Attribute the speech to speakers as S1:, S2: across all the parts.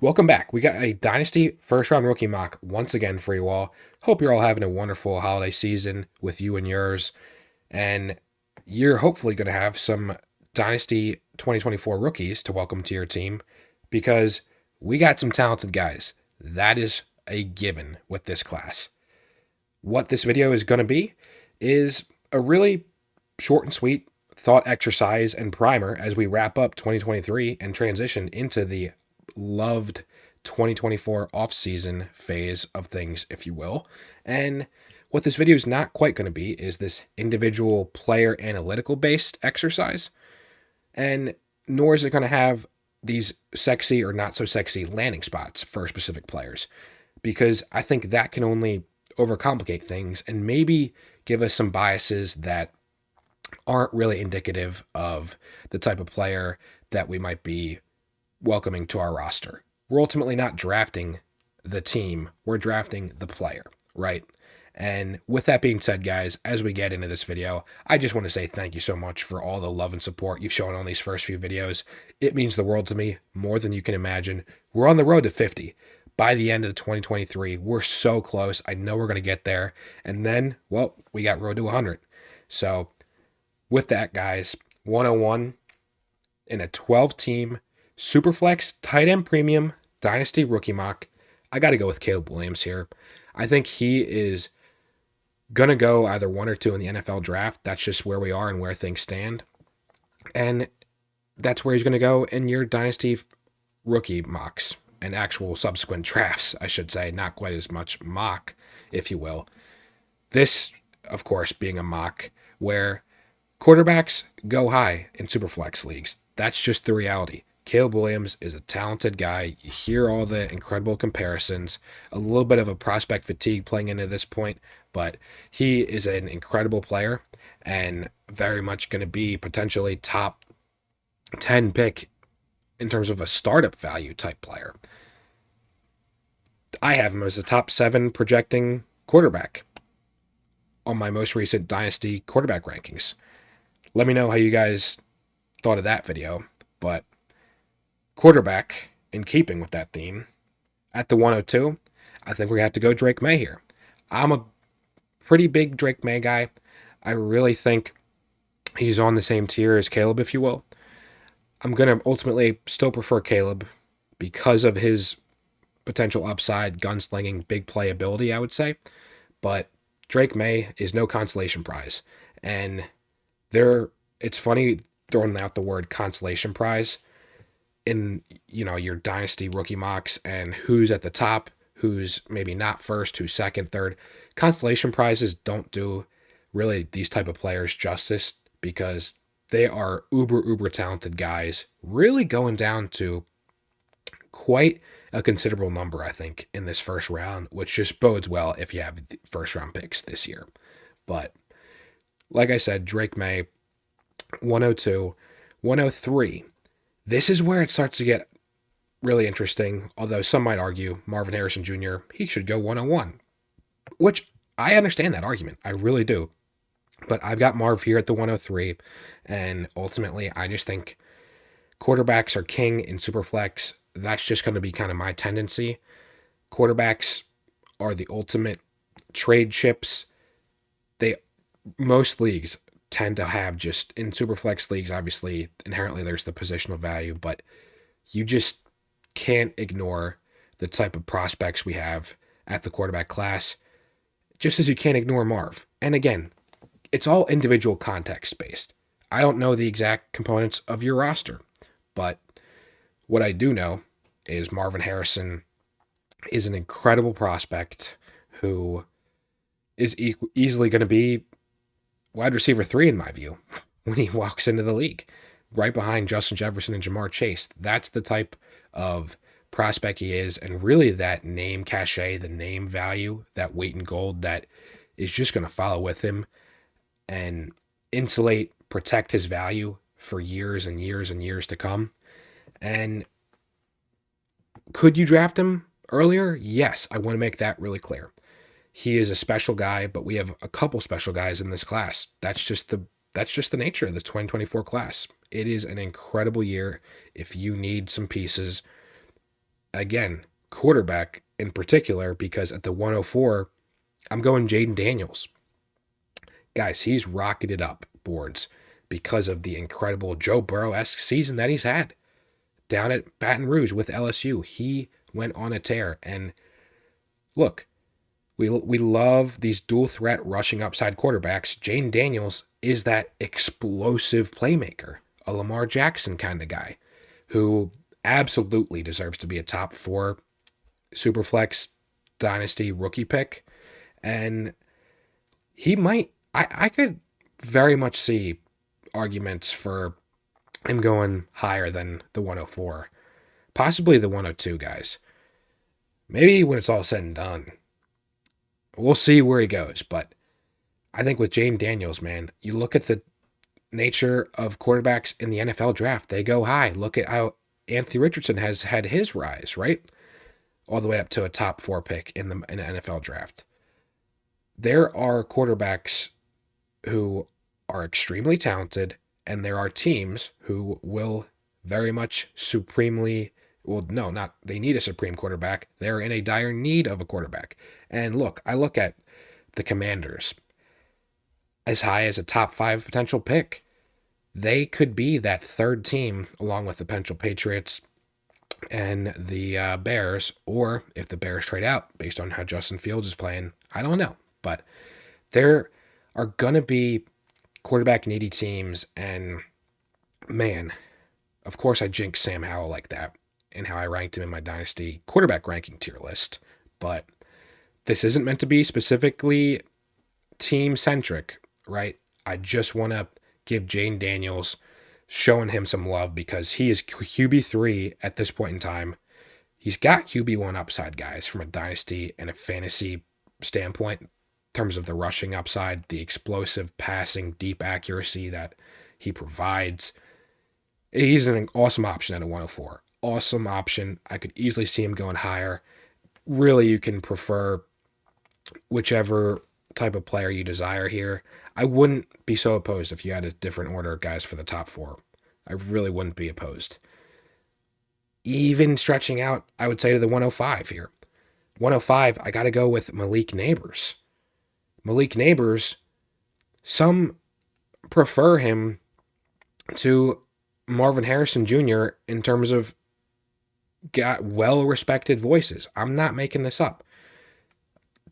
S1: Welcome back. We got a Dynasty first round rookie mock once again for you all. Hope you're all having a wonderful holiday season with you and yours. And you're hopefully going to have some Dynasty 2024 rookies to welcome to your team because we got some talented guys. That is a given with this class. What this video is going to be is a really short and sweet thought exercise and primer as we wrap up 2023 and transition into the loved 2024 offseason phase of things, if you will. And what this video is not quite going to be is this individual player analytical based exercise. And nor is it going to have these sexy or not so sexy landing spots for specific players, because I think that can only overcomplicate things and maybe give us some biases that aren't really indicative of the type of player that we might be welcoming to our roster. We're ultimately not drafting the team, we're drafting the player, right? And with that being said, guys, as we get into this video, I just want to say thank you so much for all the love and support you've shown on these first few videos. It means the world to me, more than you can imagine. We're on the road to 50. By the end of 2023, we're so close. I know we're going to get there. And then, well, we got road to 100. So with that, guys, 101 in a 12-team Superflex tight end premium Dynasty rookie mock. I got to go with Caleb Williams here. I think he is going to go either 1 or 2 in the NFL draft. That's just where we are and where things stand. And that's where he's going to go in your Dynasty rookie mocks and actual subsequent drafts, I should say. Not quite as much mock, if you will. This, of course, being a mock where quarterbacks go high in Superflex leagues. That's just the reality. Caleb Williams is a talented guy. You hear all the incredible comparisons, a little bit of a prospect fatigue playing into this point, but he is an incredible player and very much going to be potentially top 10 pick in terms of a startup value type player. I have him as a top 7 projecting quarterback on my most recent Dynasty quarterback rankings. Let me know how you guys thought of that video, but quarterback, in keeping with that theme, at the 102, I think we have to go Drake May here. I'm a pretty big Drake May guy. I really think he's on the same tier as Caleb, if you will. I'm going to ultimately still prefer Caleb because of his potential upside, gunslinging, big playability, I would say. But Drake May is no consolation prize. And it's funny throwing out the word consolation prize in, your Dynasty rookie mocks and who's at the top, who's maybe not first, who's second, third. Consolation prizes don't do really these type of players justice because they are uber talented guys, really going down to quite a considerable number, I think, in this first round, which just bodes well if you have first round picks this year. But like I said, Drake May, 102, 103. This is where it starts to get really interesting, although some might argue Marvin Harrison Jr., he should go 101, which I understand that argument. I really do. But I've got Marv here at the 103, and ultimately I just think quarterbacks are king in Superflex. That's just going to be kind of my tendency. Quarterbacks are the ultimate trade chips. Most leagues tend to have, just in Superflex leagues, obviously, inherently there's the positional value, but you just can't ignore the type of prospects we have at the quarterback class, just as you can't ignore Marv. And again, it's all individual context based. I don't know the exact components of your roster, but what I do know is Marvin Harrison is an incredible prospect who is easily going to be wide receiver 3 in my view when he walks into the league, right behind Justin Jefferson and Jamar Chase. That's the type of prospect he is, and really that name cachet, the name value, that weight in gold that is just going to follow with him and protect his value for years and years and years to come. And could you draft him earlier? Yes, I want to make that really clear. He is a special guy, but we have a couple special guys in this class. That's just the nature of this 2024 class. It is an incredible year. If you need some pieces, again, quarterback in particular, because at the 104, I'm going Jayden Daniels. Guys, he's rocketed up boards because of the incredible Joe Burrow-esque season that he's had down at Baton Rouge with LSU. He went on a tear. And look, we love these dual threat rushing upside quarterbacks. Jayden Daniels is that explosive playmaker, a Lamar Jackson kind of guy who absolutely deserves to be a top 4 Superflex Dynasty rookie pick. And he might, I could very much see arguments for him going higher than the 104, possibly the 102, guys. Maybe when it's all said and done, we'll see where he goes. But I think with Jayden Daniels, man, you look at the nature of quarterbacks in the NFL draft, they go high. Look at how Anthony Richardson has had his rise, right? All the way up to a top 4 pick in the NFL draft. There are quarterbacks who are extremely talented, and there are teams who will very much supremely, well, no, not, they need a supreme quarterback. They're in a dire need of a quarterback. And look, I look at the Commanders as high as a top 5 potential pick. They could be that third team along with the potential Patriots and the Bears, or if the Bears trade out based on how Justin Fields is playing, I don't know. But there are going to be quarterback needy teams, and man, of course I jinxed Sam Howell like that and how I ranked him in my Dynasty quarterback ranking tier list. But this isn't meant to be specifically team-centric, right? I just want to give Jayden Daniels, showing him some love because he is QB3 at this point in time. He's got QB1 upside, guys, from a Dynasty and a fantasy standpoint, in terms of the rushing upside, the explosive passing, deep accuracy that he provides. He's an awesome option at a 104. Awesome option. I could easily see him going higher. Really, you can prefer whichever type of player you desire here. I wouldn't be so opposed if you had a different order of guys for the top 4. I really wouldn't be opposed. Even stretching out, I would say to the 105 here. 105, I got to go with Malik Nabers. Malik Nabers, some prefer him to Marvin Harrison Jr. in terms of got well-respected voices. I'm not making this up.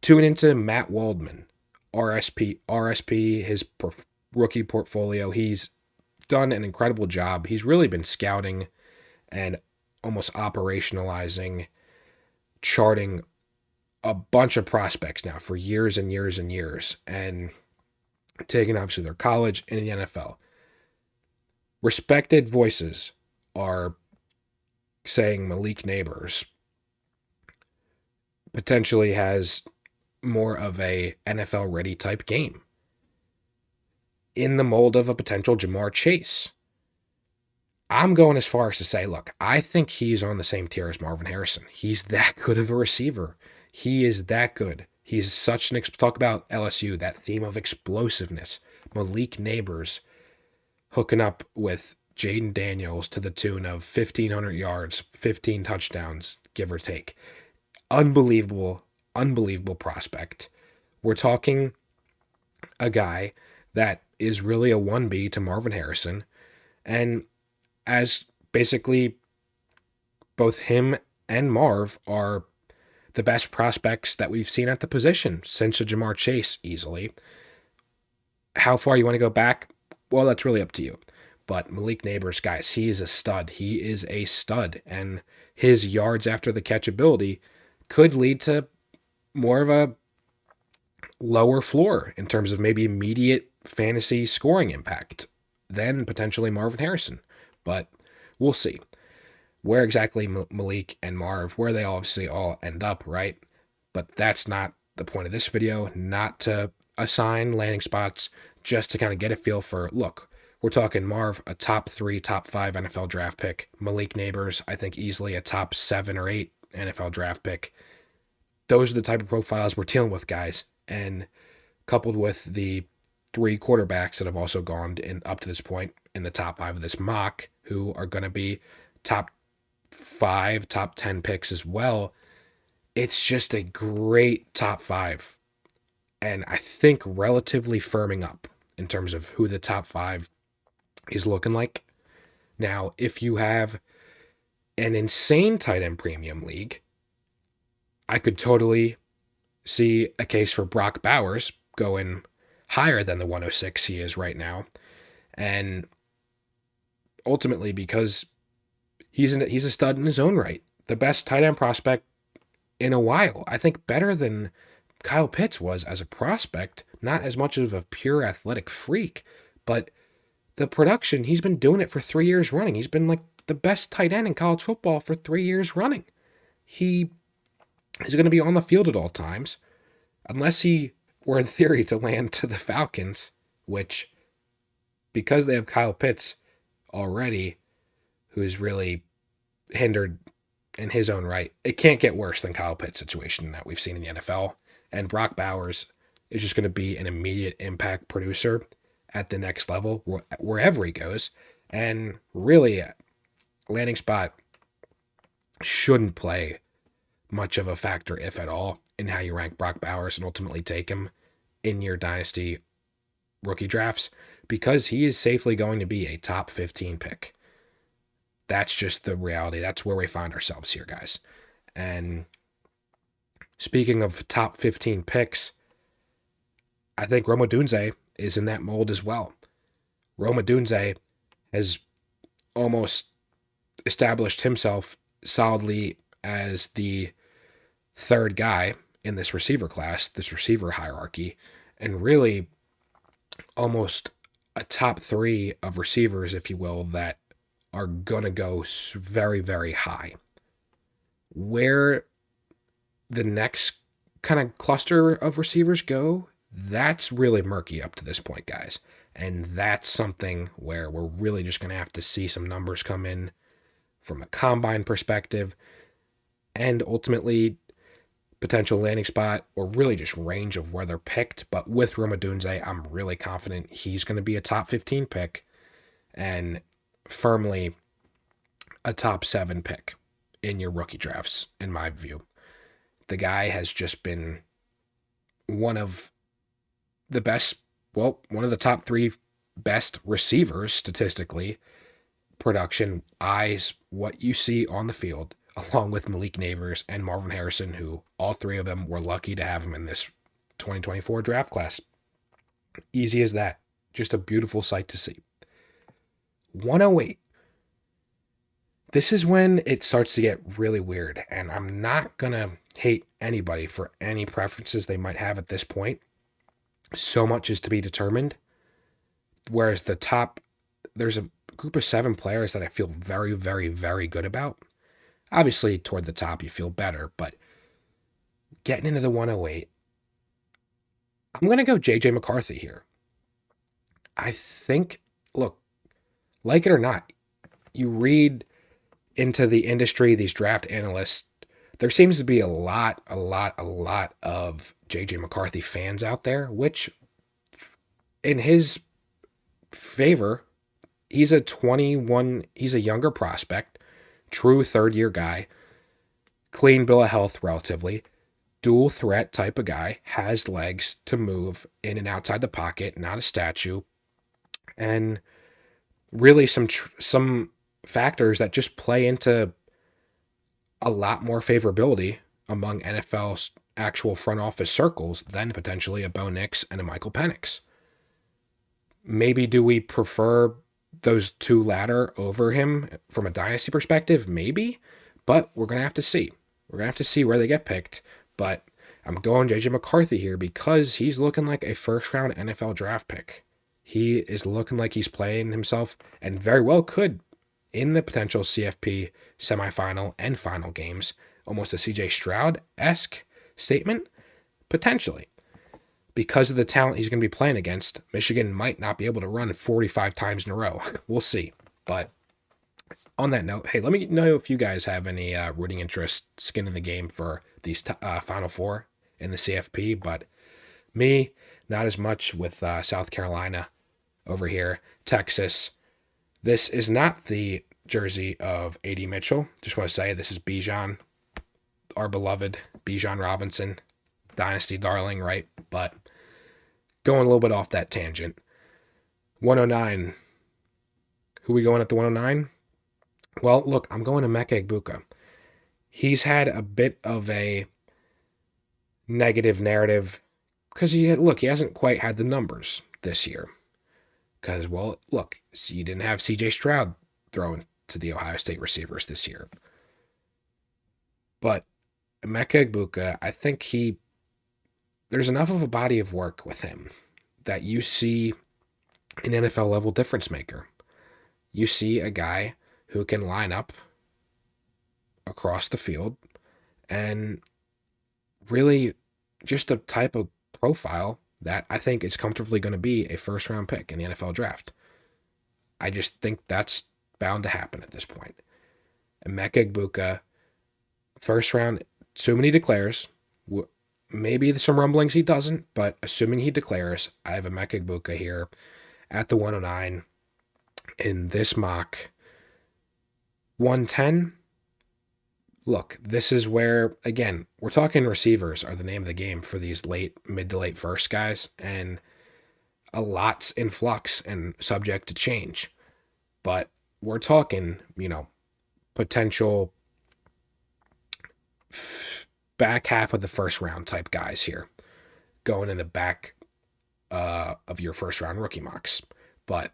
S1: Tune into Matt Waldman, RSP, his rookie portfolio. He's done an incredible job. He's really been scouting and almost operationalizing, charting a bunch of prospects now for years and years and years, and taking obviously their college and the NFL. Respected voices are saying Malik Nabers potentially has more of a NFL ready type game in the mold of a potential Jamar Chase. I'm going as far as to say, look, I think he's on the same tier as Marvin Harrison. He's that good of a receiver. He is that good. He's such an, talk about LSU, that theme of explosiveness. Malik Nabers hooking up with Jayden Daniels to the tune of 1,500 yards, 15 touchdowns, give or take. Unbelievable prospect. We're talking a guy that is really a 1B to Marvin Harrison, and as basically both him and Marv are the best prospects that we've seen at the position since Jamar Chase, easily. How far you want to go back? Well, that's really up to you. But Malik Nabers, guys, he is a stud. He is a stud, and his yards after the catch ability could lead to more of a lower floor in terms of maybe immediate fantasy scoring impact than potentially Marvin Harrison. But we'll see where exactly Malik and Marv, where they obviously all end up, right? But that's not the point of this video, not to assign landing spots, just to kind of get a feel for, look, we're talking Marv, a top 3, top 5 NFL draft pick. Malik Nabers, I think easily a top 7 or 8 NFL draft pick. Those are the type of profiles we're dealing with, guys. And coupled with the 3 quarterbacks that have also gone in up to this point in the top 5 of this mock, who are going to be top 5, top 10 picks as well. It's just a great top 5. And I think relatively firming up in terms of who the top 5 is looking like. Now, if you have an insane tight end premium league, I could totally see a case for Brock Bowers going higher than the 106 he is right now. And ultimately, because he's a stud in his own right, the best tight end prospect in a while. I think better than Kyle Pitts was as a prospect, not as much of a pure athletic freak, but the production, he's been doing it for 3 years running. He's been like the best tight end in college football for 3 years running. He is going to be on the field at all times, unless he were in theory to land to the Falcons, which, because they have Kyle Pitts already, who's really hindered in his own right, it can't get worse than Kyle Pitts' situation that we've seen in the NFL. And Brock Bowers is just going to be an immediate impact producer at the next level, wherever he goes. And really, landing spot shouldn't play much of a factor, if at all, in how you rank Brock Bowers and ultimately take him in your Dynasty rookie drafts, because he is safely going to be a top 15 pick. That's just the reality. That's where we find ourselves here, guys. And speaking of top 15 picks, I think Rome Odunze is in that mold as well. Rome Odunze has almost established himself solidly as the third guy in this receiver class, this receiver hierarchy, and really almost a top 3 of receivers, if you will, that are going to go very, very high. Where the next kind of cluster of receivers go, that's really murky up to this point, guys. And that's something where we're really just going to have to see some numbers come in from a combine perspective, and ultimately potential landing spot, or really just range of where they're picked. But with Rome Odunze, I'm really confident he's going to be a top 15 pick and firmly a top 7 pick in your rookie drafts, in my view. The guy has just been one of the best, well, one of the top 3 best receivers statistically, production, eyes, what you see on the field, along with Malik Neighbors and Marvin Harrison, who all 3 of them were lucky to have him in this 2024 draft class. Easy as that. Just a beautiful sight to see. 108. This is when it starts to get really weird, and I'm not going to hate anybody for any preferences they might have at this point. So much is to be determined. Whereas the top, there's a group of 7 players that I feel very, very, very good about. Obviously, toward the top, you feel better, but getting into the 108, I'm going to go J.J. McCarthy here. I think, look, like it or not, you read into the industry, these draft analysts, there seems to be a lot of J.J. McCarthy fans out there, which, in his favor, he's a younger prospect, true third-year guy, clean bill of health relatively, dual threat type of guy, has legs to move in and outside the pocket, not a statue, and really some factors that just play into a lot more favorability among NFL's actual front office circles than potentially a Bo Nix and a Michael Penix. Maybe do we prefer those 2 latter over him from a dynasty perspective? Maybe, but we're going to have to see. We're going to have to see where they get picked, but I'm going J.J. McCarthy here because he's looking like a first-round NFL draft pick. He is looking like he's playing himself and very well could in the potential CFP semifinal and final games, almost a CJ Stroud-esque statement, potentially. Because of the talent he's going to be playing against, Michigan might not be able to run 45 times in a row. We'll see. But on that note, hey, let me know if you guys have any rooting interest, skin in the game for these Final Four in the CFP. But me, not as much with South Carolina over here, Texas. This is not the jersey of AD Mitchell. Just want to say this is Bijan, our beloved Bijan Robinson, Dynasty darling, right? But going a little bit off that tangent. 109. Who we going at the 109? Well, look, I'm going to Emeka Egbuka. He's had a bit of a negative narrative because he hasn't quite had the numbers this year. Because, well, look, you didn't have CJ Stroud throwing to the Ohio State receivers this year. But Emeka Egbuka, I think there's enough of a body of work with him that you see an NFL level difference maker. You see a guy who can line up across the field and really just a type of profile that I think is comfortably going to be a first round pick in the NFL draft. I just think that's bound to happen at this point. Emeka Egbuka, first round, assuming he declares, maybe some rumblings he doesn't, but assuming he declares, I have Emeka Egbuka here at the 109 in this mock. 110. Look, this is where, again, we're talking receivers are the name of the game for these mid to late first guys, and a lot's in flux and subject to change. But we're talking, potential back half of the first round type guys here, going in the back of your first round rookie mocks. But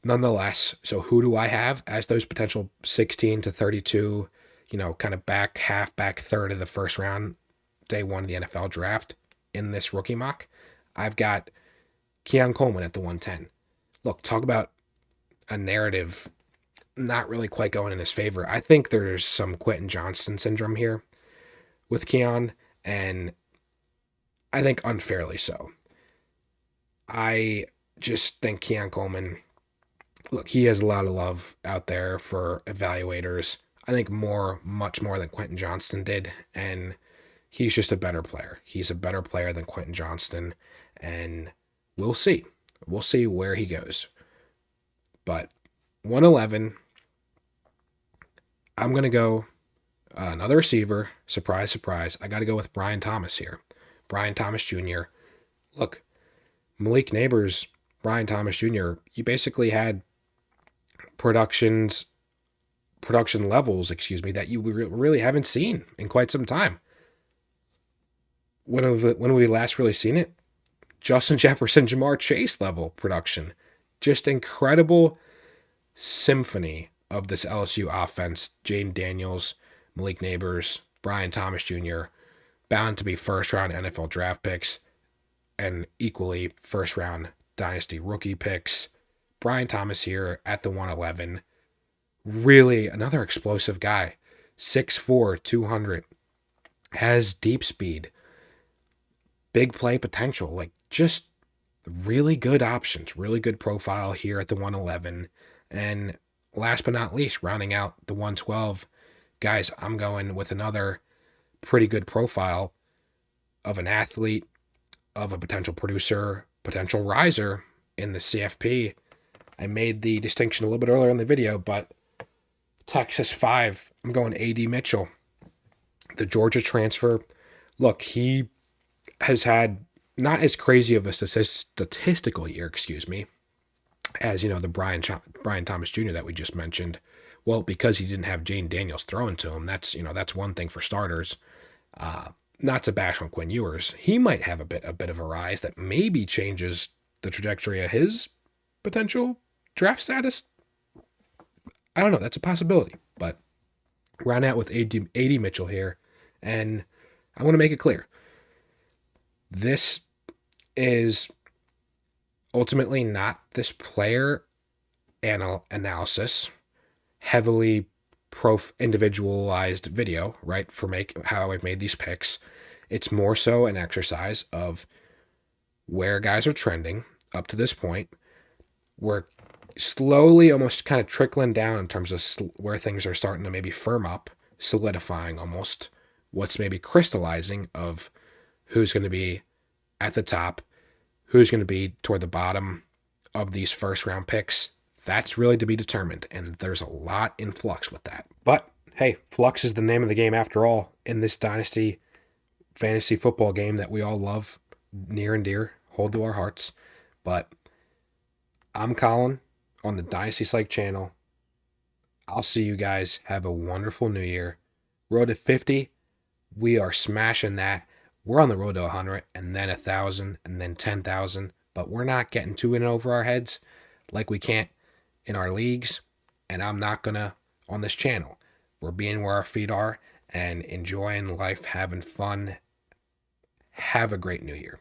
S1: nonetheless, so who do I have as those potential 16 to 32, kind of back third of the first round, day one of the NFL draft in this rookie mock? I've got Keon Coleman at the 110. Look, talk about a narrative not really quite going in his favor. I think there's some Quentin Johnston syndrome here with Keon, and I think unfairly so. I just think Keon Coleman, look, he has a lot of love out there for evaluators. I think much more than Quentin Johnston did, and he's just a better player. He's a better player than Quentin Johnston, and we'll see. We'll see where he goes. But 111, I'm going to go another receiver. Surprise, surprise. I got to go with Brian Thomas here. Brian Thomas Jr. Look, Malik Neighbors, Brian Thomas Jr., you basically had production levels, that you really haven't seen in quite some time. When have we last really seen it? Justin Jefferson, Jamar Chase level production. Just incredible symphony of this LSU offense. Jayden Daniels, Malik Neighbors, Brian Thomas Jr., bound to be first-round NFL draft picks and equally first-round Dynasty rookie picks. Brian Thomas here at the 111. Really another explosive guy. 6'4", 200. Has deep speed. Big play potential. Just really good options. Really good profile here at the 111. And last but not least, rounding out the 112, guys, I'm going with another pretty good profile of an athlete, of a potential producer, potential riser in the CFP. I made the distinction a little bit earlier in the video, but Texas 5, I'm going AD Mitchell. The Georgia transfer. Look, he has had not as crazy of a statistical year, as, the Brian Thomas Jr. that we just mentioned. Well, because he didn't have Jayden Daniels throwing to him, that's one thing for starters. Not to bash on Quinn Ewers. He might have a bit of a rise that maybe changes the trajectory of his potential draft status. I don't know. That's a possibility. But round out with AD Mitchell here. And I want to make it clear. This is ultimately not this player analysis, heavily individualized video, right, for how I've made these picks. It's more so an exercise of where guys are trending up to this point. We're slowly almost kind of trickling down in terms of where things are starting to maybe firm up, solidifying almost what's maybe crystallizing of who's going to be at the top, who's going to be toward the bottom of these first round picks. That's really to be determined, and there's a lot in flux with that. But hey, flux is the name of the game after all in this Dynasty fantasy football game that we all love, near and dear, hold to our hearts. But I'm Colin on the Dynasty Psych channel. I'll see you guys. Have a wonderful new year. Road to 50. We are smashing that. We're on the road to 100 and then 1,000 and then 10,000. But we're not getting too in over our heads like we can't in our leagues. And I'm not going to on this channel. We're being where our feet are and enjoying life, having fun. Have a great new year.